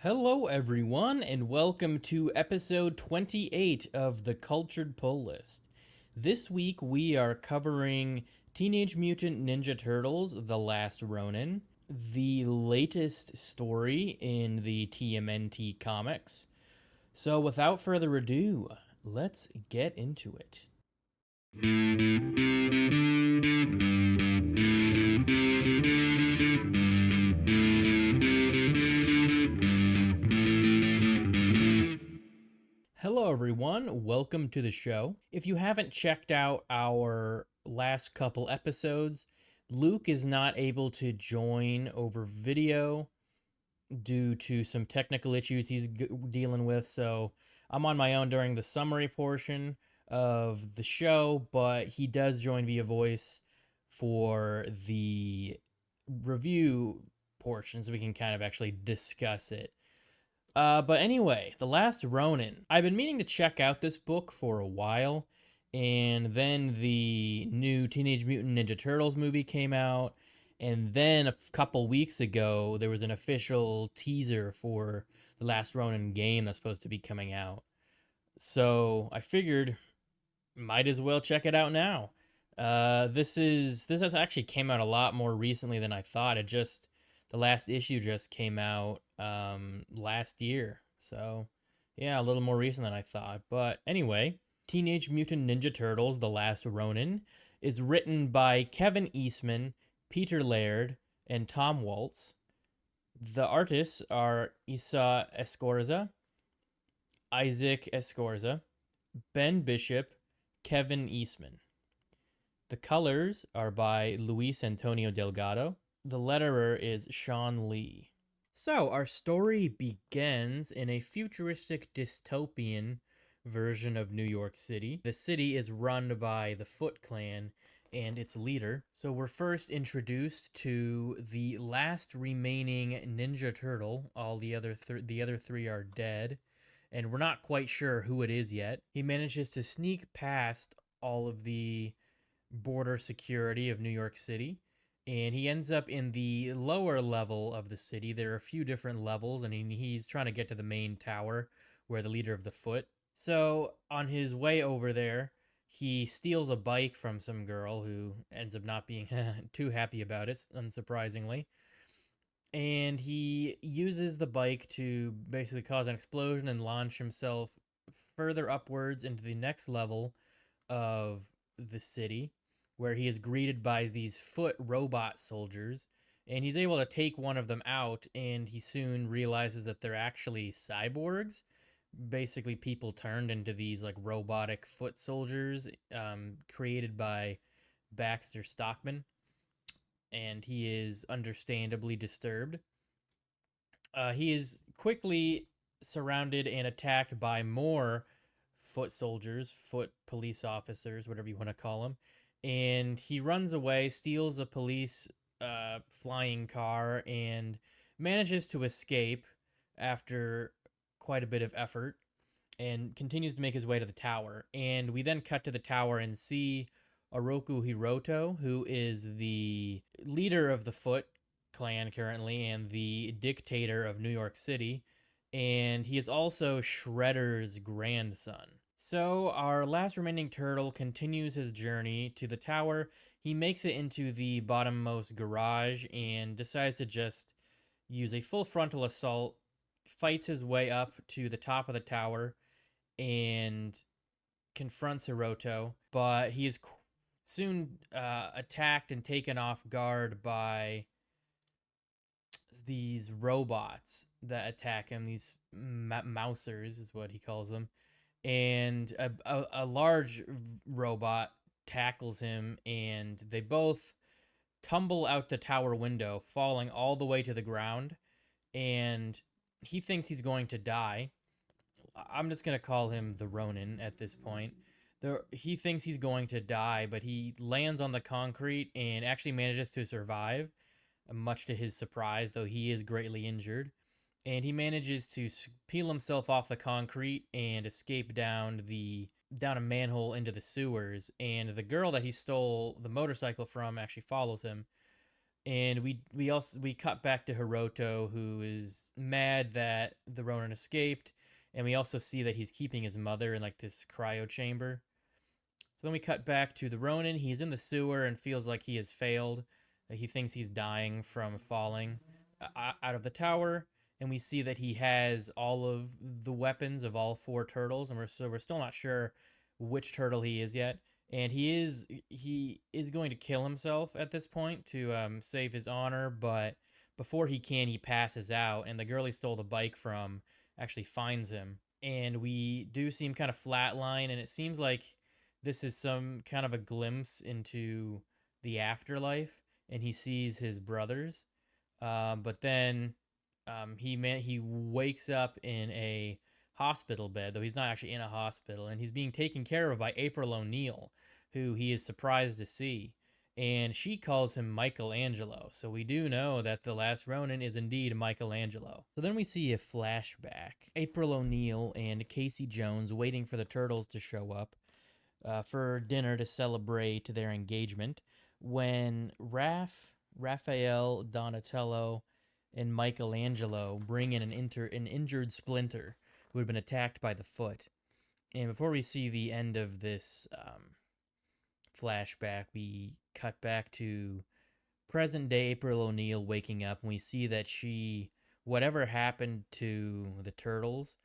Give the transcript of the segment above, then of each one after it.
Hello, everyone, and welcome to episode 28 of the Cultured Pull List. This week we are covering Teenage Mutant Ninja Turtles: The Last Ronin, the latest story in the TMNT comics. So, without further ado, let's get into it. Hello, everyone. Welcome to the show. If you haven't checked out our last couple episodes, Luke is not able to join over video due to some technical issues he's dealing with. So I'm on my own during the summary portion of the show, but he does join via voice for the review portion so we can kind of actually discuss it. But anyway, The Last Ronin. I've been meaning to check out this book for a while, and then the new Teenage Mutant Ninja Turtles movie came out, and then a couple weeks ago, there was an official teaser for The Last Ronin game that's supposed to be coming out. So I figured, might as well check it out now. This has actually came out a lot more recently than I thought. The last issue just came out last year. So yeah, a little more recent than I thought. But anyway, Teenage Mutant Ninja Turtles: The Last Ronin is written by Kevin Eastman, Peter Laird, and Tom Waltz. The artists are Isa Escorza, Isaac Escorza, Ben Bishop, Kevin Eastman. The colors are by Luis Antonio Delgado. The letterer is Sean Lee. So, our story begins in a futuristic dystopian version of New York City. The city is run by the Foot Clan and its leader. So, we're first introduced to the last remaining Ninja Turtle. All the other three are dead, and we're not quite sure who it is yet. He manages to sneak past all of the border security of New York City, and he ends up in the lower level of the city. There are a few different levels, and he's trying to get to the main tower where the leader of the Foot. So on his way over there, he steals a bike from some girl who ends up not being too happy about it, unsurprisingly. And he uses the bike to basically cause an explosion and launch himself further upwards into the next level of the city, where he is greeted by these foot robot soldiers, and he's able to take one of them out, and he soon realizes that they're actually cyborgs, basically people turned into these like robotic foot soldiers, created by Baxter Stockman, and he is understandably disturbed. He is quickly surrounded and attacked by more foot soldiers, foot police officers, whatever you want to call them. And he runs away, steals a police flying car, and manages to escape after quite a bit of effort and continues to make his way to the tower. And we then cut to the tower and see Oroku Hiroto, who is the leader of the Foot clan currently and the dictator of New York City. And he is also Shredder's grandson. So, our last remaining turtle continues his journey to the tower. He makes it into the bottommost garage and decides to just use a full frontal assault, fights his way up to the top of the tower, and confronts Hiroto. But he is soon attacked and taken off guard by these robots that attack him. These mousers is what he calls them, and a large robot tackles him, and they both tumble out the tower window, falling all the way to the ground. And he thinks he's going to die. I'm just gonna call him the Ronin at this point. He thinks he's going to die, but he lands on the concrete and actually manages to survive, much to his surprise, though he is greatly injured. And he manages to peel himself off the concrete and escape down a manhole into the sewers. And the girl that he stole the motorcycle from actually follows him. And we cut back to Hiroto, who is mad that the Ronin escaped, and we also see that he's keeping his mother in like this cryo chamber. So then we cut back to the Ronin. He's in the sewer and feels like he has failed. He thinks he's dying from falling out of the tower, and we see that he has all of the weapons of all four turtles, and we're still not sure which turtle he is yet. And he is going to kill himself at this point to save his honor, but before he can, he passes out, and the girl he stole the bike from actually finds him, and we do see him kind of flatline, and it seems like this is some kind of a glimpse into the afterlife, and he sees his brothers. But then he wakes up in a hospital bed, though he's not actually in a hospital, and he's being taken care of by April O'Neil, who he is surprised to see. And she calls him Michelangelo. So we do know that the last Ronin is indeed Michelangelo. So then we see a flashback. April O'Neil and Casey Jones waiting for the turtles to show up for dinner to celebrate their engagement when Raphael, Donatello, and Michelangelo bring in an injured Splinter who had been attacked by the Foot. And before we see the end of this flashback, we cut back to present day April O'Neil waking up, and we see that whatever happened to the turtles,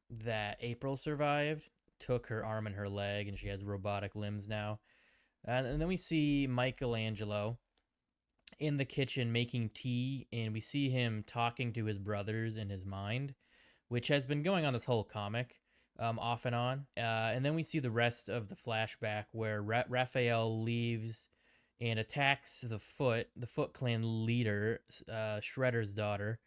that April survived, took her arm and her leg, and she has robotic limbs now. And then we see Michelangelo in the kitchen making tea, and we see him talking to his brothers in his mind, which has been going on this whole comic, off and on. And then we see the rest of the flashback where Raphael leaves and attacks the Foot Clan leader, Shredder's daughter,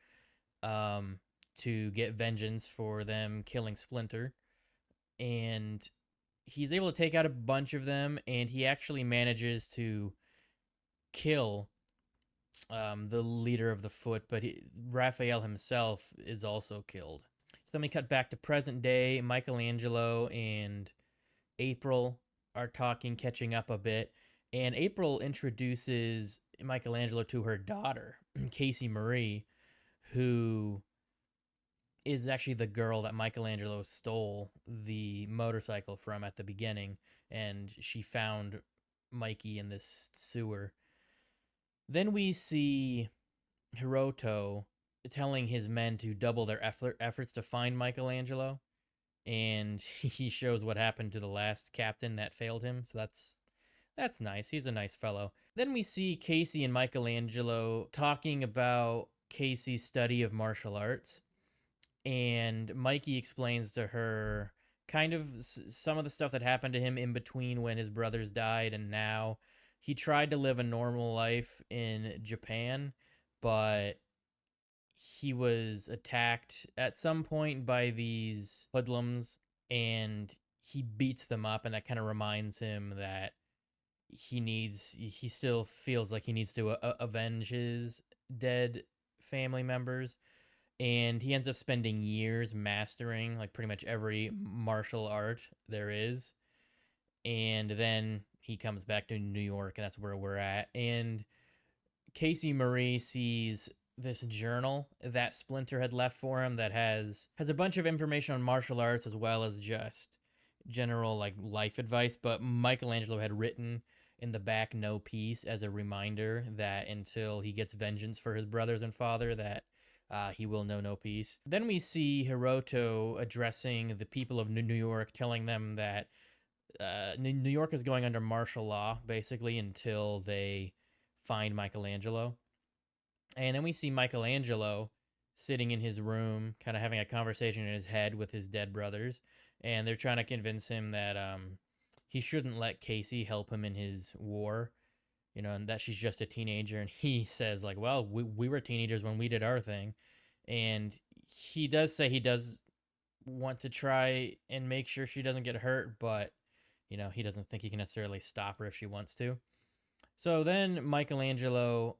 to get vengeance for them killing Splinter. And he's able to take out a bunch of them, and he actually manages to kill the leader of the Foot, but Raphael himself is also killed. So then we cut back to present day. Michelangelo and April are talking, catching up a bit, and April introduces Michelangelo to her daughter, Casey Marie, who is actually the girl that Michelangelo stole the motorcycle from at the beginning, and she found Mikey in this sewer. Then we see Hiroto telling his men to double their efforts to find Michelangelo, and he shows what happened to the last captain that failed him, so that's nice. He's a nice fellow. Then we see Casey and Michelangelo talking about Casey's study of martial arts, and Mikey explains to her kind of some of the stuff that happened to him in between when his brothers died and now. He tried to live a normal life in Japan, but he was attacked at some point by these hoodlums, and he beats them up, and that kind of reminds him that he still feels like he needs to avenge his dead family members, and he ends up spending years mastering like pretty much every martial art there is. And then he comes back to New York, and that's where we're at. And Casey Marie sees this journal that Splinter had left for him that has a bunch of information on martial arts as well as just general like life advice, but Michelangelo had written in the back no peace as a reminder that until he gets vengeance for his brothers and father, that he will know no peace. Then we see Hiroto addressing the people of New York, telling them that New York is going under martial law, basically, until they find Michelangelo. And then we see Michelangelo sitting in his room, kind of having a conversation in his head with his dead brothers. And they're trying to convince him that he shouldn't let Casey help him in his war, and that she's just a teenager. And he says, like, well, we were teenagers when we did our thing. And he does say he does want to try and make sure she doesn't get hurt, but, he doesn't think he can necessarily stop her if she wants to. So then Michelangelo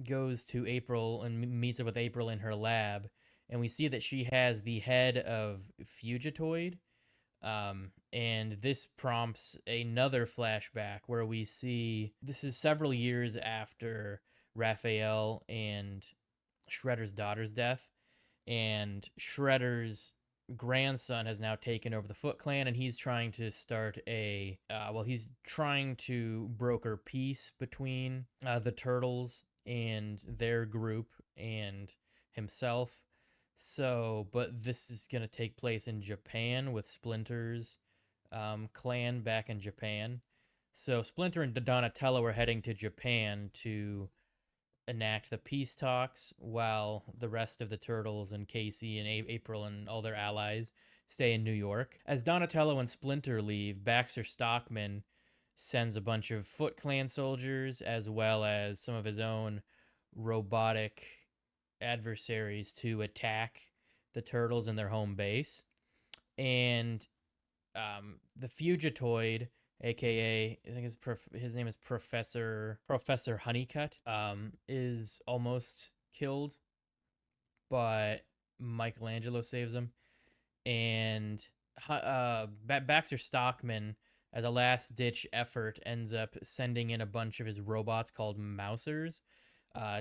goes to April and meets up with April in her lab, and we see that she has the head of Fugitoid, And this prompts another flashback where we see this is several years after Raphael and Shredder's daughter's death, and Shredder's grandson has now taken over the Foot Clan, and he's trying to start he's trying to broker peace between the Turtles and their group and himself. So, but this is going to take place in Japan with Splinter's clan back in Japan. So Splinter and Donatello are heading to Japan to enact the peace talks, while the rest of the Turtles and Casey and April and all their allies stay in New York. As Donatello and Splinter leave, Baxter Stockman sends a bunch of Foot Clan soldiers as well as some of his own robotic adversaries to attack the Turtles in their home base. And the Fugitoid, aka I think his name is Professor Honeycutt, is almost killed, but Michelangelo saves him, and Baxter Stockman, as a last ditch effort, ends up sending in a bunch of his robots called Mousers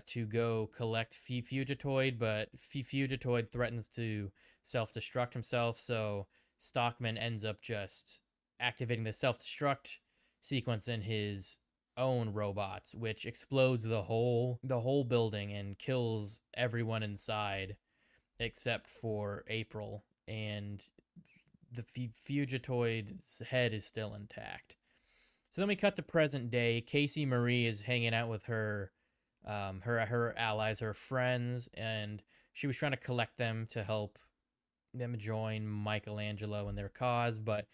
to go collect Fugitoid, but Fugitoid threatens to self-destruct himself, so Stockman ends up just activating the self-destruct sequence in his own robots, which explodes the whole building and kills everyone inside except for April, and the Fugitoid's head is still intact. So then we cut to present day. Casey Marie is hanging out with her allies, her friends, and she was trying to collect them to help them join Michelangelo in their cause, but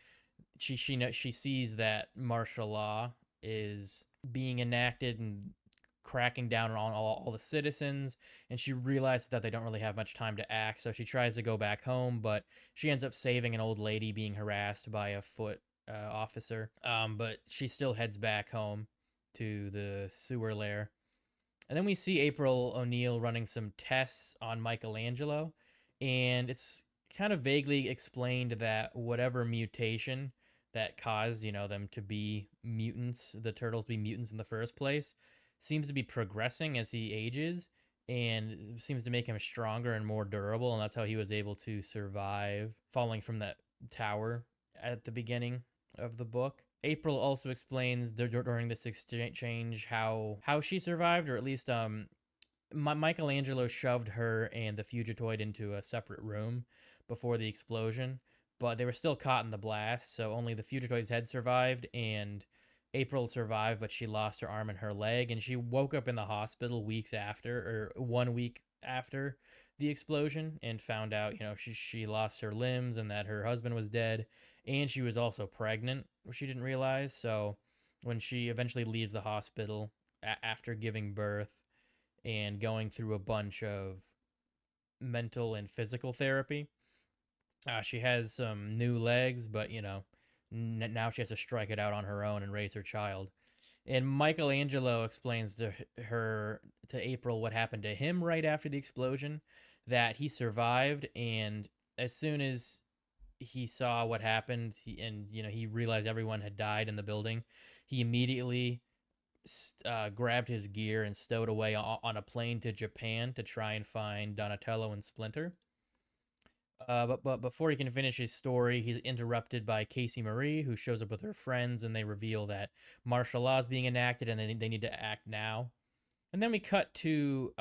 she sees that martial law is being enacted and cracking down on all the citizens, and she realizes that they don't really have much time to act, so she tries to go back home, but she ends up saving an old lady being harassed by a foot officer. But she still heads back home to the sewer lair. And then we see April O'Neil running some tests on Michelangelo, and it's kind of vaguely explained that whatever mutation that caused, them to be mutants, the Turtles be mutants in the first place, seems to be progressing as he ages, and seems to make him stronger and more durable, and that's how he was able to survive falling from that tower at the beginning of the book. April also explains during this exchange how she survived, or at least Michelangelo shoved her and the Fugitoid into a separate room before the explosion, but they were still caught in the blast, so only the Fugitoid's head survived, and April survived, but she lost her arm and her leg, and she woke up in the hospital weeks after, or 1 week after the explosion, and found out, she lost her limbs and that her husband was dead, and she was also pregnant, which she didn't realize. So when she eventually leaves the hospital after giving birth and going through a bunch of mental and physical therapy, she has some new legs, but now she has to strike it out on her own and raise her child. And Michelangelo explains to April what happened to him right after the explosion, that he survived, and as soon as he saw what happened, he realized everyone had died in the building, he immediately grabbed his gear and stowed away on a plane to Japan to try and find Donatello and Splinter. But before he can finish his story, he's interrupted by Casey Marie, who shows up with her friends, and they reveal that martial law is being enacted, and they need to act now. And then we cut to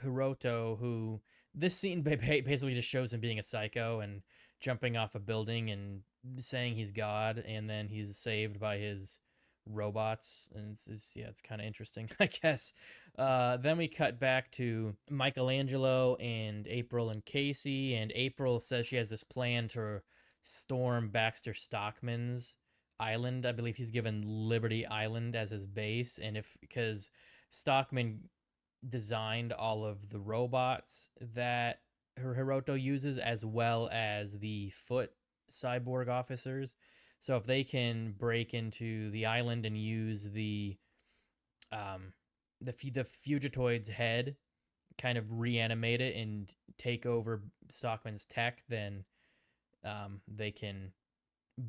Hiroto, who this scene basically just shows him being a psycho and jumping off a building and saying he's God, and then he's saved by his robots, and it's kind of interesting, I guess. Then we cut back to Michelangelo and April and Casey, and April says she has this plan to storm Baxter Stockman's island. I believe he's given Liberty Island as his base, and because Stockman designed all of the robots that Hiroto uses, as well as the foot cyborg officers. So if they can break into the island and use the Fugitoid's head, kind of reanimate it and take over Stockman's tech, then they can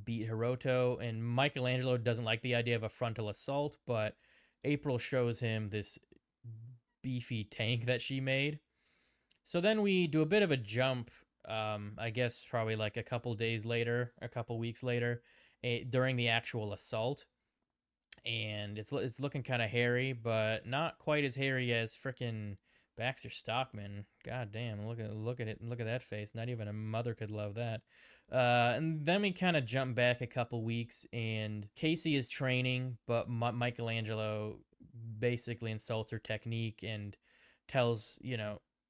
beat Hiroto, and Michelangelo doesn't like the idea of a frontal assault, but April shows him this beefy tank that she made. So then we do a bit of a jump, I guess probably like a couple days later, a couple weeks later, during the actual assault. And it's looking kind of hairy, but not quite as hairy as frickin' Baxter Stockman. God damn, look at it, look at that face. Not even a mother could love that. And then we kind of jump back a couple weeks, and Casey is training, but Michelangelo basically insults her technique and tells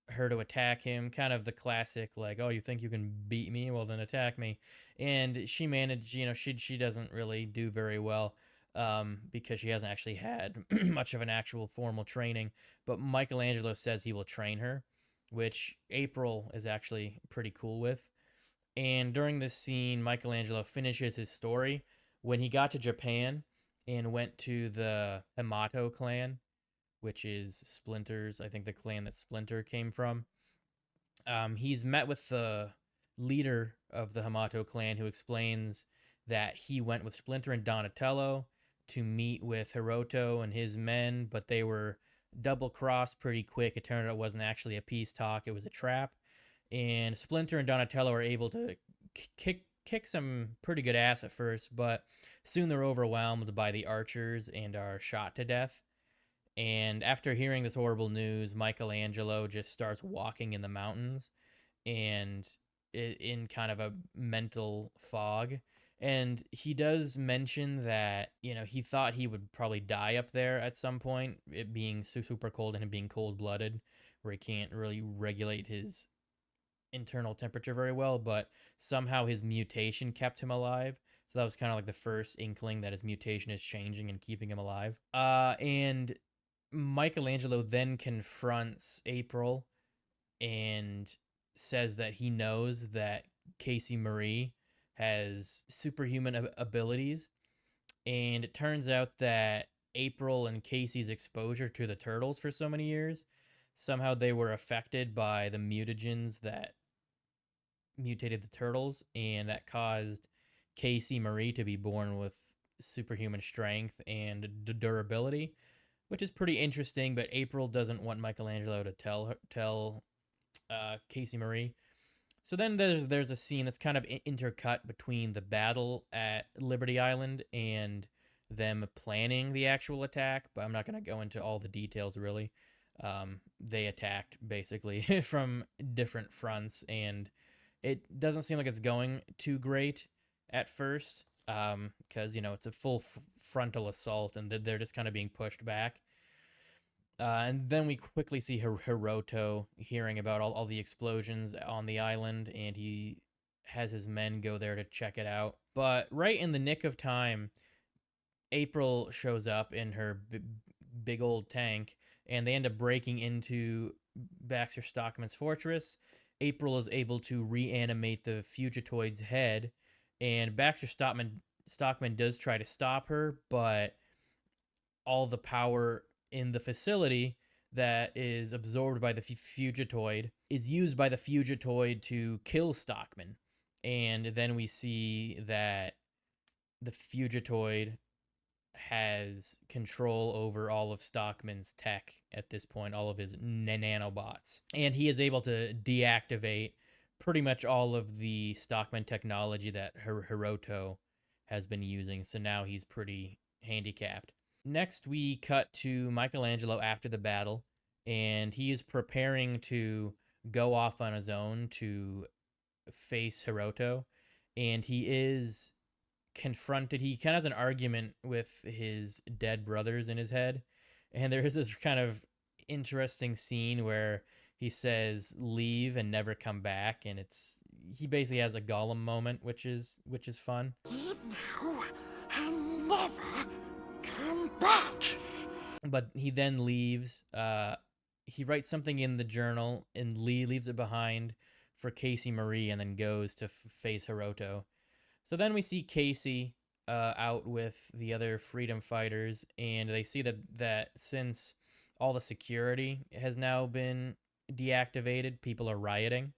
her to attack him. Kind of the classic, like, oh, you think you can beat me? Well, then attack me. And she managed. She doesn't really do very well. Because she hasn't actually had much of an actual formal training. But Michelangelo says he will train her, which April is actually pretty cool with. And during this scene, Michelangelo finishes his story when he got to Japan and went to the Hamato clan, which is Splinter's, I think the clan that Splinter came from. He's met with the leader of the Hamato clan, who explains that he went with Splinter and Donatello to meet with Hiroto and his men, but they were double crossed pretty quick. It turned out it wasn't actually a peace talk, it was a trap. And Splinter and Donatello are able to kick some pretty good ass at first, but soon they're overwhelmed by the archers and are shot to death. And after hearing this horrible news, Michelangelo just starts walking in the mountains and in kind of a mental fog. And he does mention that, he thought he would probably die up there at some point, it being super cold and him being cold-blooded, where he can't really regulate his internal temperature very well, but somehow his mutation kept him alive. So that was kind of like the first inkling that his mutation is changing and keeping him alive. And Michelangelo then confronts April and says that he knows that Casey Marie has superhuman abilities. And it turns out that April and Casey's exposure to the turtles for so many years, somehow they were affected by the mutagens that mutated the turtles, and that caused Casey Marie to be born with superhuman strength and durability, which is pretty interesting. But April doesn't want Michelangelo to tell Casey Marie. So then there's a scene that's kind of intercut between the battle at Liberty Island and them planning the actual attack, but I'm not going to go into all the details really. They attacked basically from different fronts, and it doesn't seem like it's going too great at first, because it's a full frontal assault, and they're just kind of being pushed back. And then we quickly see Hiroto hearing about all the explosions on the island, and he has his men go there to check it out. But right in the nick of time, April shows up in her big old tank, and they end up breaking into Baxter Stockman's fortress. April is able to reanimate the Fugitoid's head, and Baxter Stockman does try to stop her, but all the power in the facility that is absorbed by the Fugitoid is used by the Fugitoid to kill Stockman. And then we see that the Fugitoid has control over all of Stockman's tech at this point, all of his nanobots. And he is able to deactivate pretty much all of the Stockman technology that Hiroto has been using. So now he's pretty handicapped. Next, we cut to Michelangelo after the battle, and he is preparing to go off on his own to face Hiroto, and he is confronted. He kind of has an argument with his dead brothers in his head, and there is this kind of interesting scene where he says leave and never come back, and he basically has a Gollum moment, which is fun. Leave now and never come back. But he then leaves. He writes something in the journal and leaves it behind for Casey Marie, and then goes to face Hiroto. So then we see Casey out with the other freedom fighters, and they see that since all the security has now been deactivated, people are rioting.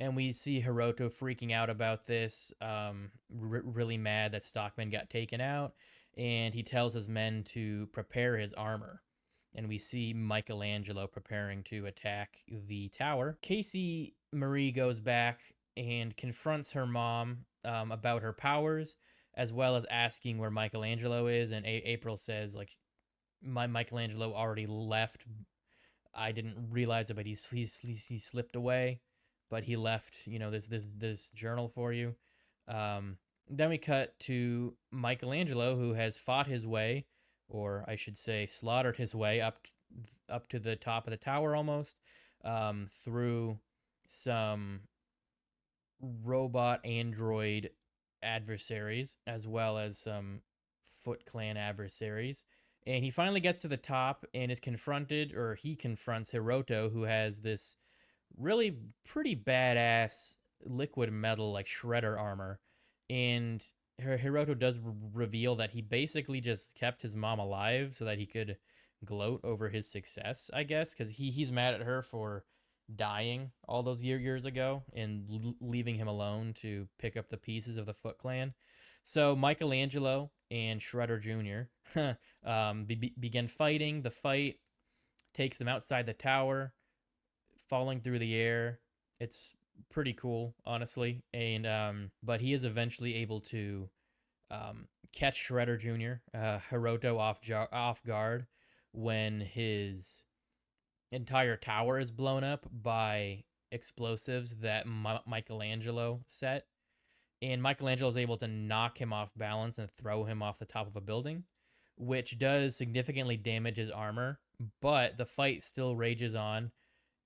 And we see Hiroto freaking out about this, really mad that Stockman got taken out, and he tells his men to prepare his armor. And we see Michelangelo preparing to attack the tower. Casey Marie goes back and confronts her mom about her powers, as well as asking where Michelangelo is. And April says, like, my Michelangelo already left. I didn't realize it, but he slipped away. But he left, this journal for you. Then we cut to Michelangelo, who has fought his way, or I should say, slaughtered his way up to the top of the tower almost, through some robot android adversaries, as well as some Foot Clan adversaries. And he finally gets to the top and is confronted, or he confronts Hiroto, who has this really pretty badass liquid metal, like shredder armor. And Hiroto does reveal that he basically just kept his mom alive so that he could gloat over his success, I guess, because he's mad at her for dying all those years ago and leaving him alone to pick up the pieces of the Foot Clan. So Michelangelo and Shredder Jr. Begin fighting. The fight takes them outside the tower, falling through the air. It's pretty cool, honestly. And but he is eventually able to catch Shredder Jr. Hiroto off guard when his entire tower is blown up by explosives that Michelangelo set. And Michelangelo is able to knock him off balance and throw him off the top of a building, which does significantly damage his armor. But the fight still rages on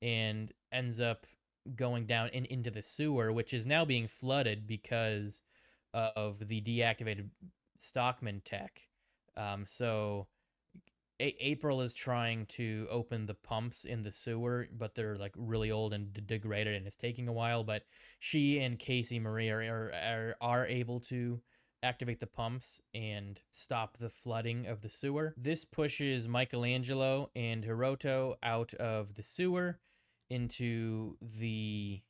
and ends up going down into the sewer, which is now being flooded because of the deactivated Stockman tech. So April is trying to open the pumps in the sewer, but they're like really old and degraded, and it's taking a while. But she and Casey Marie are able to activate the pumps and stop the flooding of the sewer. This pushes Michelangelo and Hiroto out of the sewer into the,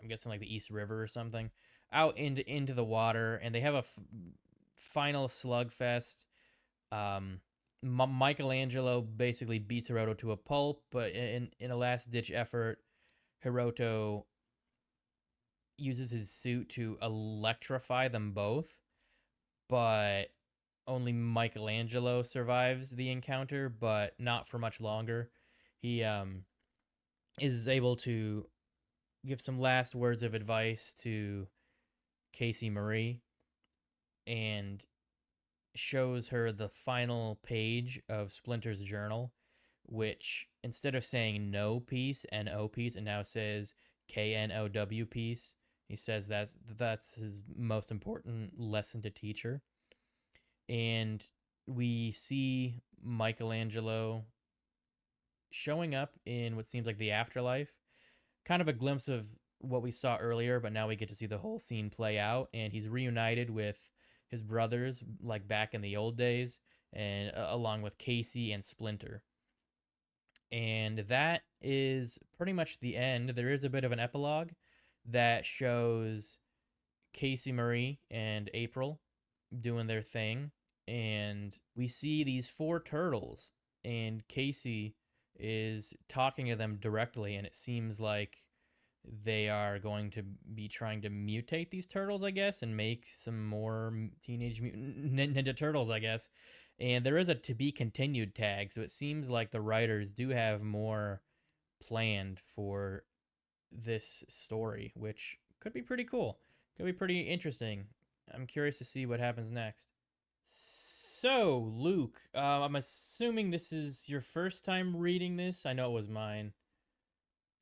I'm guessing like the East River or something, out into the water, and they have a final slugfest. Michelangelo basically beats Hiroto to a pulp, but in a last ditch effort, Hiroto uses his suit to electrify them both, but only Michelangelo survives the encounter, but not for much longer. He is able to give some last words of advice to Casey Marie and shows her the final page of Splinter's journal, which instead of saying no peace, N-O peace, it now says K-N-O-W peace. He says that's his most important lesson to teach her. And we see Michelangelo showing up in what seems like the afterlife. Kind of a glimpse of what we saw earlier, but now we get to see the whole scene play out, and he's reunited with his brothers like back in the old days, and along with Casey and Splinter. And that is pretty much the end. There is a bit of an epilogue that shows Casey Marie and April doing their thing, and we see these four turtles, and Casey is talking to them directly, and it seems like they are going to be trying to mutate these turtles, I guess, and make some more Teenage Mutant Ninja Turtles, I guess. And there is a to be continued tag, so it seems like the writers do have more planned for this story, which could be pretty cool. Could be pretty interesting. I'm curious to see what happens next. So, Luke, I'm assuming this is your first time reading this. I know it was mine.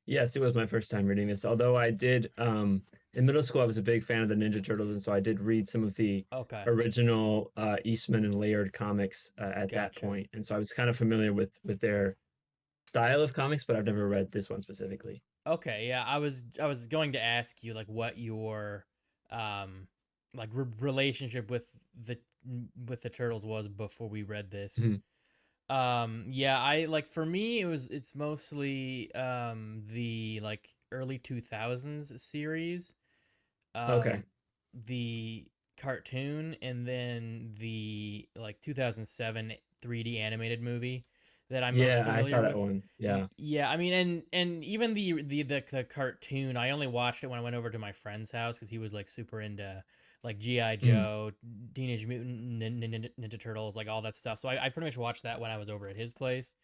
Yes, it was my first time reading this. Although I did, in middle school, I was a big fan of the Ninja Turtles, and so I did read some of the Okay, original Eastman and Laird comics at that gotcha. point, and so I was kind of familiar with their style of comics, but I've never read this one specifically. Okay, yeah, I was going to ask you like what your um like relationship with the turtles was before we read this. Mhm. Yeah, I like, for me it's mostly the like early 2000s series, Okay. um, the cartoon, and then the like 2007 3D animated movie that I'm most Yeah, I saw familiar that with. one. Yeah. Yeah, I mean, and even the cartoon, I only watched it when I went over to my friend's house because he was like super into like GI Mm, Joe, Teenage Mutant Ninja Turtles, like all that stuff. So I pretty much watched that when I was over at his place.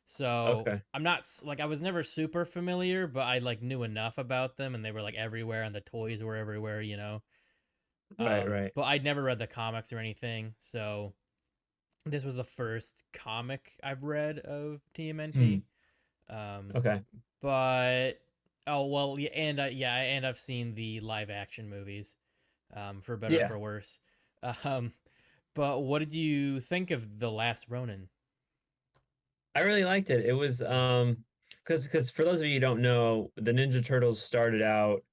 So okay. I'm not like I was never super familiar, but I like knew enough about them, and they were like everywhere, and the toys were everywhere, you know. Right, right. But I'd never read the comics or anything, so this was the first comic I've read of Mm, TMNT. Um, okay. but oh well, yeah, and I've seen the live action movies, for better or Yeah. for worse. Um, but what did you think of the Last Ronin? I really liked it. It was because for those of you who don't know, the Ninja Turtles started out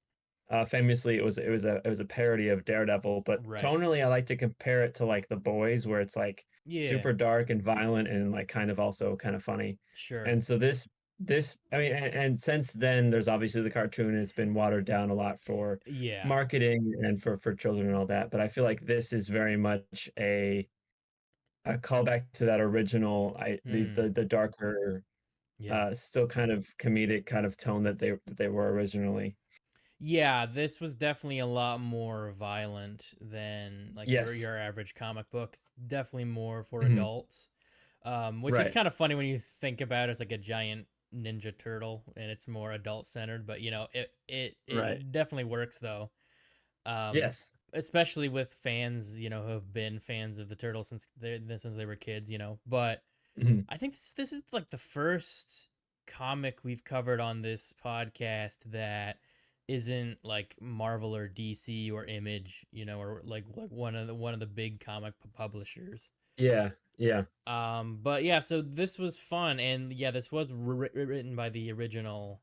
famously it was a parody of Daredevil, but Right. tonally I like to compare it to like The Boys, where it's like Yeah. super dark and violent and like kind of also kind of funny. Sure. And so this I mean and since then there's obviously the cartoon and it's been watered down a lot for Yeah. marketing and for children and all that. But I feel like this is very much a callback to that original Hmm. the darker Yeah. still kind of comedic kind of tone that they were originally. Yeah, this was definitely a lot more violent than like Yes. your average comic book. It's definitely more for Mhm. adults. Which is Right. kind of funny when you think about it as like a giant ninja turtle and it's more adult centered, but you know, Right. it definitely works though. Um, Yes. Especially with fans, you know, who have been fans of the turtles since they were kids, you know. But Mhm. I think this is like the first comic we've covered on this podcast that isn't like Marvel or DC or Image, you know, or like one of the big comic publishers. Yeah. Yeah. But yeah, so this was fun, and yeah, this was written by the original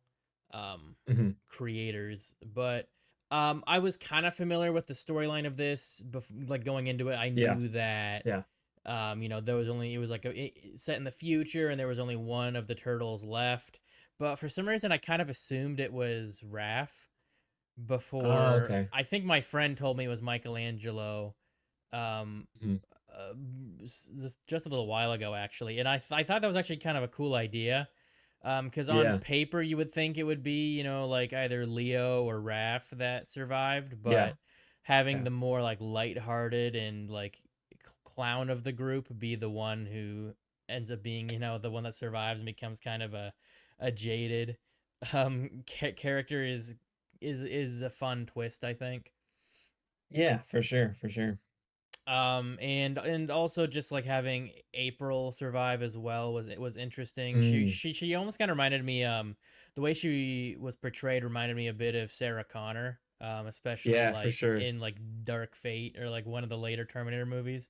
um Mhm. creators, but I was kind of familiar with the storyline of this like going into it. I Yeah. knew that Yeah. you know, there was only it was like set in the future, and there was only one of the turtles left. But for some reason, I kind of assumed it was Raph Oh, before. okay. I think my friend told me it was Michelangelo. Um, Mhm. uh, just a little while ago, actually, and I thought that was actually kind of a cool idea. Because on Yeah. paper you would think it would be, you know, like either Leo or Raph that survived, Yeah. but having Yeah. the more like lighthearted and like clown of the group be the one who ends up being, you know, the one that survives and becomes kind of a jaded character is a fun twist, I think. Yeah, for sure, for sure. And also just like having April survive as well was interesting. Mm. She almost kind of reminded me, the way she was portrayed reminded me a bit of Sarah Connor, especially Yeah, for like sure. in like Dark Fate or like one of the later Terminator movies.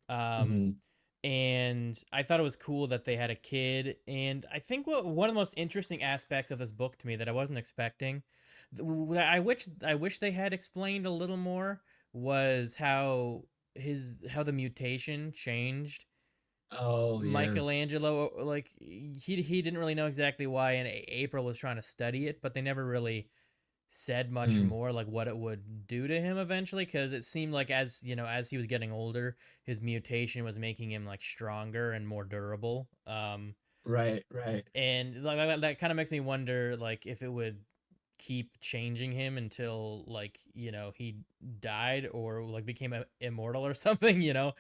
um Mhm. and I thought it was cool that they had a kid. And I think what one of the most interesting aspects of this book to me that I wasn't expecting, I wish they had explained a little more, was how the mutation changed Oh, yeah. Michelangelo. Like he didn't really know exactly why, and April was trying to study it, but they never really said much Mm. more like what it would do to him eventually, because it seemed like, as you know, as he was getting older, his mutation was making him like stronger and more durable. Right, right. And like that kind of makes me wonder like if it would keep changing him until, like, you know, he died or like became immortal or something, you know.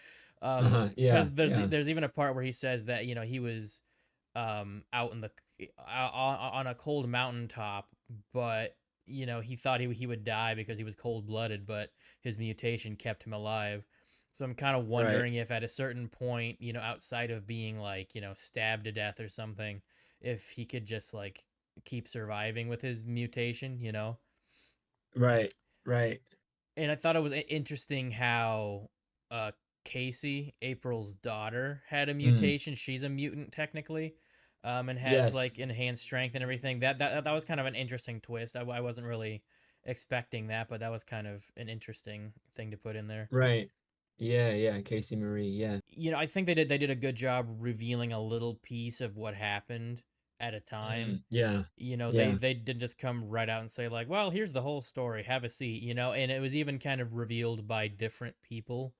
Uh-huh. Yeah, Because yeah. there's even a part where he says that, you know, he was out in the on a cold mountaintop, but you know, he thought he would die because he was cold-blooded, but his mutation kept him alive. So I'm kind of Right. wondering if at a certain point, you know, outside of being like, you know, stabbed to death or something, if he could just like keep surviving with his mutation, you know. Right. Right. And I thought it was interesting how uh Casey, April's daughter, had a Mm. mutation. She's a mutant technically, and has Yes. like enhanced strength and everything. That was kind of an interesting twist. I wasn't really expecting that, but that was kind of an interesting thing to put in there. Right. Yeah, yeah, Casey Marie. Yeah. You know, I think they did a good job revealing a little piece of what happened at a time. Yeah. They Yeah. they didn't just come right out and say like, "Well, here's the whole story. Have a seat," and it was even kind of revealed by different people.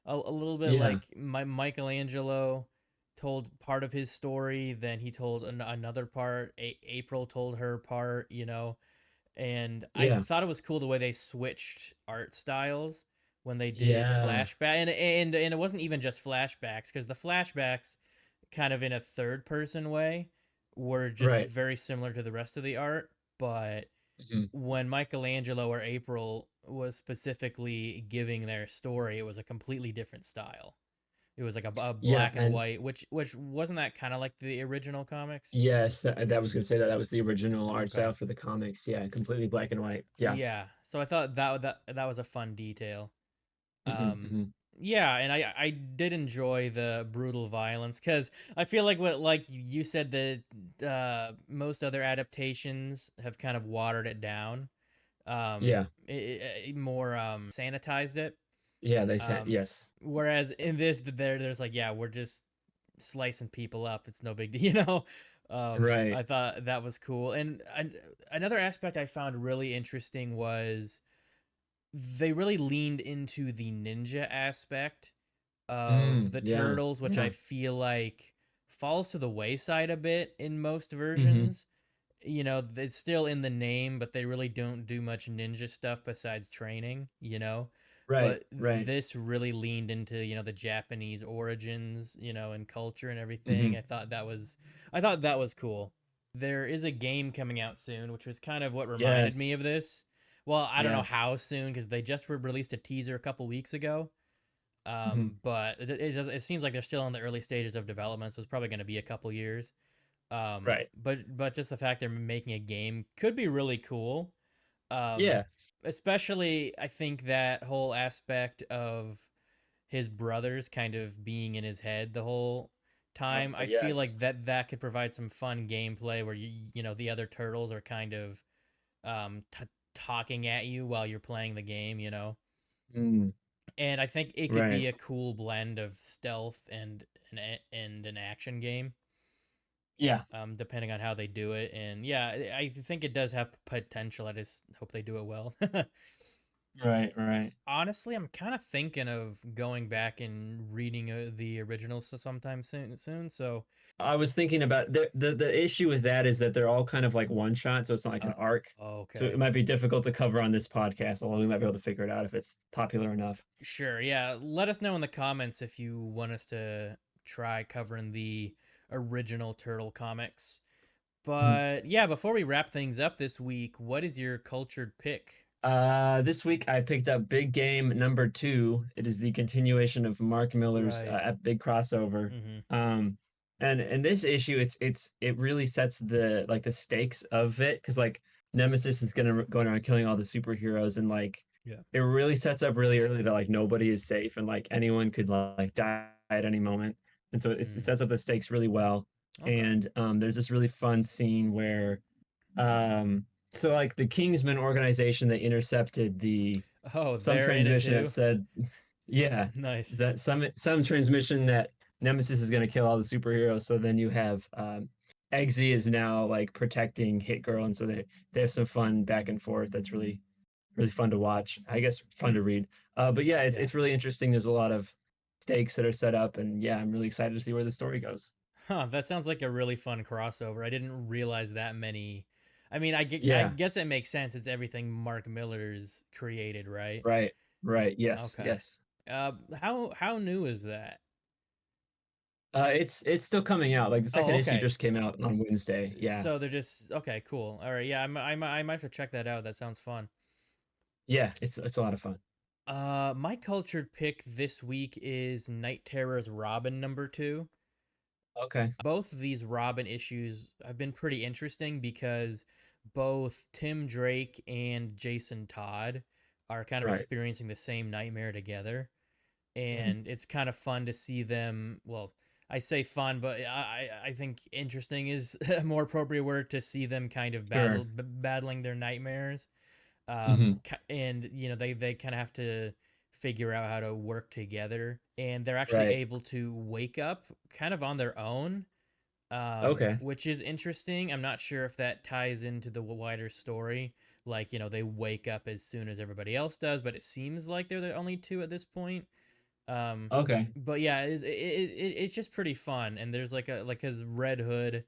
A little bit Yeah. like Michelangelo told part of his story, then he told another part. April told her part, and I Yeah. thought it was cool the way they switched art styles when they did Yeah. flashback, and it wasn't even just flashbacks because the flashbacks, kind of in a third person way, were just Right. very similar to the rest of the art. But Mhm. when Michelangelo or April was specifically giving their story, it was a completely different style. It was like a Yeah, black and and white, which wasn't that kind of like the original comics. yes, that was gonna say that that was the original art Okay. style for the comics. Yeah, completely black and white. Yeah. Yeah. So I thought that was a fun detail. Um, Hmm. yeah, and I did enjoy the brutal violence because I feel like what like you said that most other adaptations have kind of watered it down, Yeah. more sanitized it. Yeah, they said Um, yes. Whereas in this, there's like, yeah, we're just slicing people up. It's no big deal, Right. I thought that was cool, and another aspect I found really interesting was they really leaned into the ninja aspect of the Yeah. turtles, which I Yeah. feel like falls to the wayside a bit in most Hmm. versions. It's still in the name, but they really don't do much ninja stuff besides training. Right. But Right. this really leaned into, the Japanese origins, and culture and everything. Hmm. I thought that was cool. There is a game coming out soon, which was kind of what reminded me Yes. of this. Well, I don't know Yes. how soon because they just released a teaser a couple weeks ago. Hmm. But it seems like they're still in the early stages of development, so it's probably going to be a couple years. Right. But just the fact they're making a game could be really cool. Um, Yeah. Especially I think that whole aspect of his brothers kind of being in his head the whole Oh, time. I feel yes. like that could provide some fun gameplay where the other turtles are kind of talking at you while you're playing the game. Mm, And I think it could right. be a cool blend of stealth and an action game, Yeah. depending on how they do it. And yeah, I think it does have potential. I just hope they do it well. Right. Right. Honestly, I'm kind of thinking of going back and reading the originals sometime soon. So, I was thinking about the issue with that is that they're all kind of like one shot, so it's not like an uh, arc. So it okay, might be difficult to cover on this podcast, although we might be able to figure it out if it's popular enough. sure, yeah. Let us know in the comments if you want us to try covering the original Turtle comics. Mhm. But yeah, before we wrap things up this week, what is your cultured pick? This week I picked up Big Game number 2. It is the continuation of Mark Miller's Right. big crossover. Mm-hmm. Um, and this issue, it really sets the stakes of it because like Nemesis is gonna go around killing all the superheroes and like Yeah. it really sets up really early that like nobody is safe and like anyone could like die at any moment. And so it Mm. sets up the stakes really well. Okay. And there's this really fun scene where so like the Kingsman organization, they intercepted the Oh, some they're in it transmission that too. said, yeah, Nice. that some transmission that Nemesis is going to kill all the superheroes. So then you have Eggsy is now like protecting Hit Girl, and so they have some fun back and forth. That's really fun to watch. I guess fun Hmm. to read. But yeah, it's Yeah. it's really interesting. There's a lot of stakes that are set up, and yeah, I'm really excited to see where the story goes. Huh. That sounds like a really fun crossover. I didn't realize that many. I mean, I Yeah, guess it makes sense. It's everything Mark Miller's created, right? right, right. Yes, Okay. yes. How new is that? It's still coming out. Like the Oh, second issue okay. just came out on Wednesday. Yeah, So they're just okay. Cool. All right. Yeah, I might have to check that out. That sounds fun. yeah. It's a lot of fun. My cultured pick this week is Night Terror's Robin #2. Okay. Both of these Robin issues have been pretty interesting because both Tim Drake and Jason Todd are kind of Right. experiencing the same nightmare together. Mhm. And it's kind of fun to see them. Well, I say fun, but I think interesting is a more appropriate word to see them kind of Sure. battling their nightmares. Hmm. And they kind of have to figure out how to work together, and they're actually Right. able to wake up kind of on their own Okay. which is interesting. I'm not sure if that ties into the wider story. Like, they wake up as soon as everybody else does, but it seems like they're the only two at this point. Um, Okay. but yeah, it's just pretty fun. And there's like his Red Hood.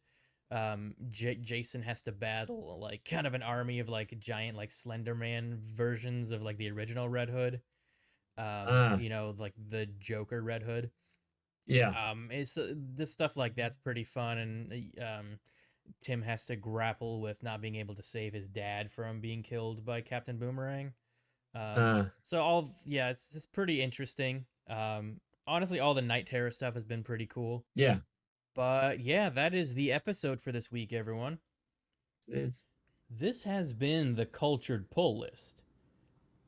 Jason has to battle like kind of an army of like giant like Slender Man versions of like the original Red Hood. Ah, Like the Joker Red Hood. yeah. It's this stuff like that's pretty fun, and Tim has to grapple with not being able to save his dad from being killed by Captain Boomerang. So yeah, it's just pretty interesting. Honestly, all the Night Terror stuff has been pretty cool. Yeah. But yeah, that is the episode for this week, everyone. It's This has been the Cultured Pull List.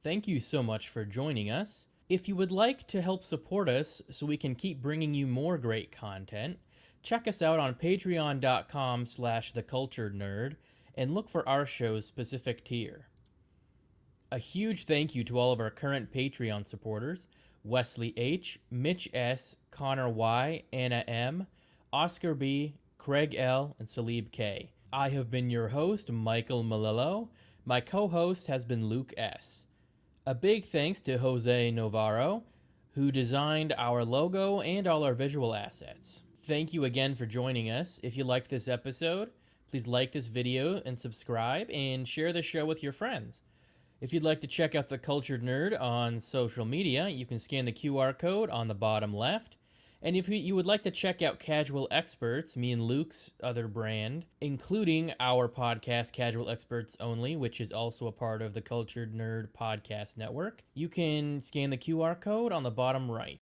Thank you so much for joining us. If you would like to help support us so we can keep bringing you more great content, check us out on patreon.com/theculturednerd and look for our show's specific tier. A huge thank you to all of our current Patreon supporters: Wesley H., Mitch S., Connor Y., Anna M., Oscar B., Craig L., and Salib K. I have been your host, Michael Malillo. My co-host has been Luke S. A big thanks to Jose Navarro, who designed our logo and all our visual assets. Thank you again for joining us. If you liked this episode, please like this video and subscribe and share the show with your friends. If you'd like to check out The Cultured Nerd on social media, you can scan the QR code on the bottom left. And if you would like to check out Casual Experts, me and Luke's other brand, including our podcast Casual Experts Only, which is also a part of the Cultured Nerd Podcast Network, you can scan the QR code on the bottom right.